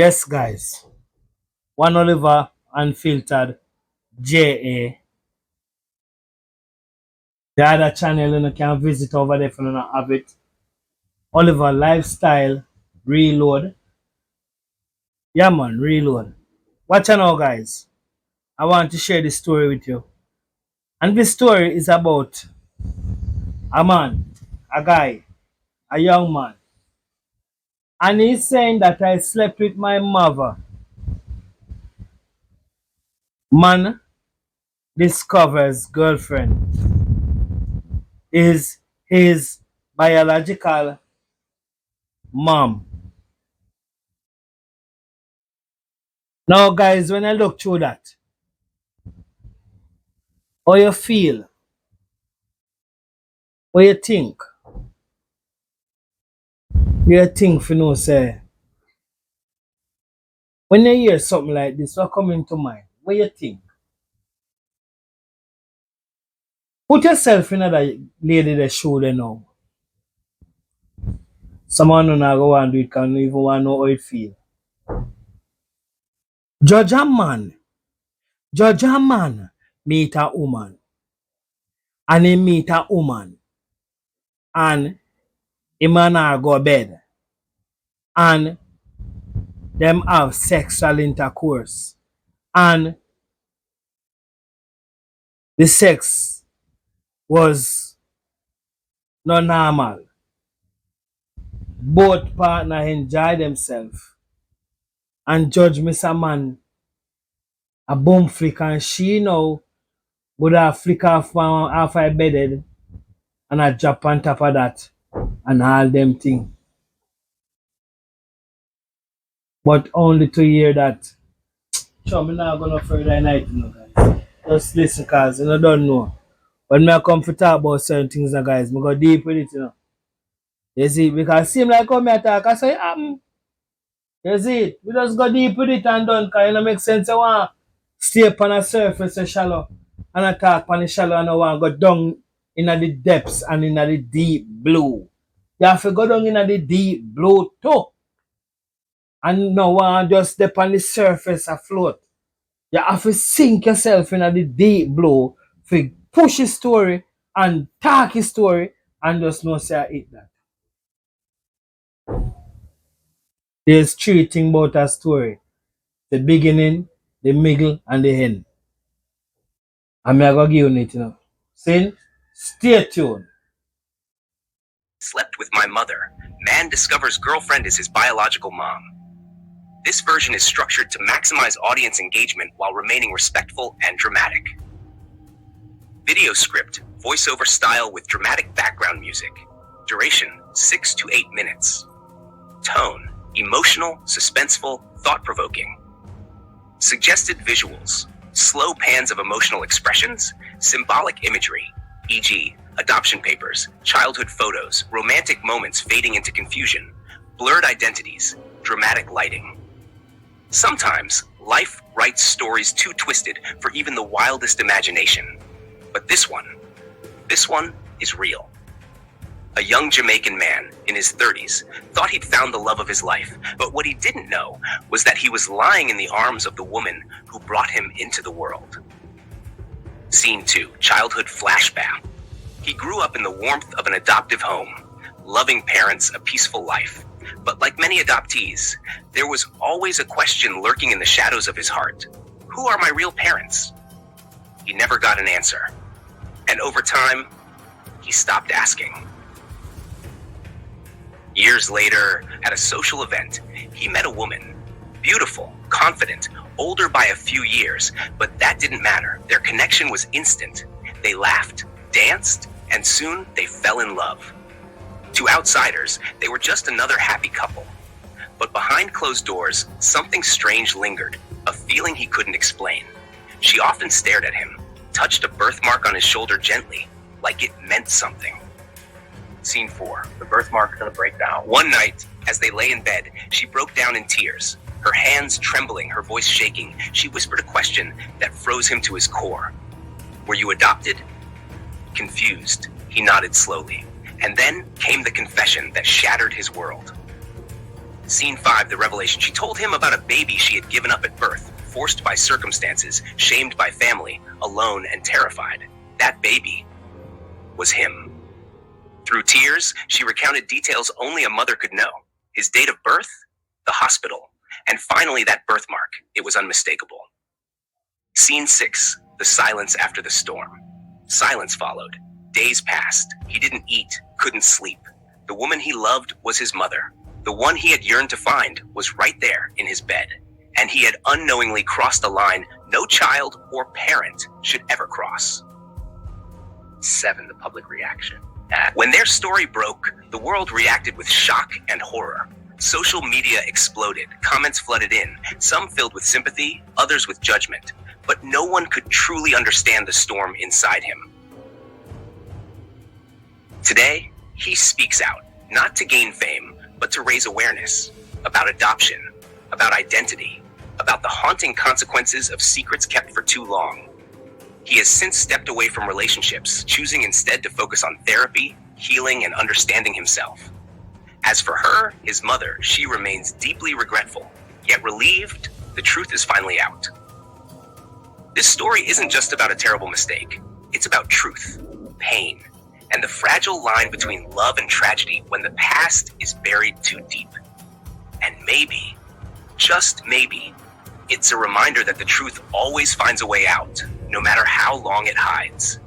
Yes, guys. One Oliver Unfiltered JA. The other channel you can visit over there if you don't have it. Oliver Lifestyle Reload. Yeah, man, Reload. Watch out now, guys. I want to share this story with you. And this story is about a man, a guy, a young man. And he's saying that I slept with my mother. Man discovers girlfriend is his biological mom. Now, guys, when I look through that, how you feel, what you think for no say, when you hear something like this, what come into mind? What you think? Put yourself in that lady that show there now. Someone who not go and do it can even want to know how it feel. Judge a man. Judge a man meet a woman. And he meet a woman. And a man go bed. And them have sexual intercourse. And the sex was not normal. Both partner enjoy themselves. And judge Mr. Man a bum flick and she now would have flick off half I bedded and I drop on top of that and all them thing. But only to hear that. Sure, me not gonna further night, you know, guys. Just listen, cause you don't know. When I come to talk about certain things, guys, me go deep with it, you know. You see, because it seem like how me talk, I say, you see it. We just go deep with it and done, cause it don't make sense. I want stay upon the surface so shallow and I talk upon the shallow and I want go down in the depths and in the deep blue. You have to go down in the deep blue too. And no one just step on the surface afloat. You have to sink yourself in the deep blue to push his story and talk his story and just know say I eat that. There's three things about a story. The beginning, the middle, and the end. I'm gonna give you it, you know. Sin, stay tuned. Slept with my mother. Man discovers girlfriend is his biological mom. This version is structured to maximize audience engagement while remaining respectful and dramatic. Video script, voiceover style with dramatic background music. Duration, 6 to 8 minutes. Tone, emotional, suspenseful, thought-provoking. Suggested visuals, slow pans of emotional expressions, symbolic imagery, e.g., adoption papers, childhood photos, romantic moments fading into confusion, blurred identities, dramatic lighting. Sometimes, life writes stories too twisted for even the wildest imagination. But this one is real. A young Jamaican man in his 30s thought he'd found the love of his life, but what he didn't know was that he was lying in the arms of the woman who brought him into the world. Scene 2, childhood flashback. He grew up in the warmth of an adoptive home, loving parents, a peaceful life. But like many adoptees, there was always a question lurking in the shadows of his heart. Who are my real parents? He never got an answer. And over time, he stopped asking. Years later, at a social event, he met a woman. Beautiful, confident, older by a few years, but that didn't matter. Their connection was instant. They laughed, danced, and soon they fell in love. To outsiders, they were just another happy couple. But behind closed doors, something strange lingered, a feeling he couldn't explain. She often stared at him, touched a birthmark on his shoulder gently, like it meant something. Scene 4, the birthmark gonna break down. One night, as they lay in bed, she broke down in tears. Her hands trembling, her voice shaking, she whispered a question that froze him to his core. Were you adopted? Confused, he nodded slowly. And then came the confession that shattered his world. Scene 5, the revelation. She told him about a baby she had given up at birth, forced by circumstances, shamed by family, alone and terrified. That baby was him. Through tears, she recounted details only a mother could know. His date of birth, the hospital, and finally that birthmark. It was unmistakable. Scene 6, the silence after the storm. Silence followed. Days passed. He didn't eat, couldn't sleep. The woman he loved was his mother. The one he had yearned to find was right there in his bed. And he had unknowingly crossed a line no child or parent should ever cross. 7, the public reaction. When their story broke, the world reacted with shock and horror. Social media exploded, comments flooded in, some filled with sympathy, others with judgment. But no one could truly understand the storm inside him. Today, he speaks out, not to gain fame, but to raise awareness about adoption, about identity, about the haunting consequences of secrets kept for too long. He has since stepped away from relationships, choosing instead to focus on therapy, healing, and understanding himself. As for her, his mother, she remains deeply regretful, yet relieved the truth is finally out. This story isn't just about a terrible mistake. It's about truth, pain, and the fragile line between love and tragedy when the past is buried too deep. And maybe, just maybe, it's a reminder that the truth always finds a way out, no matter how long it hides.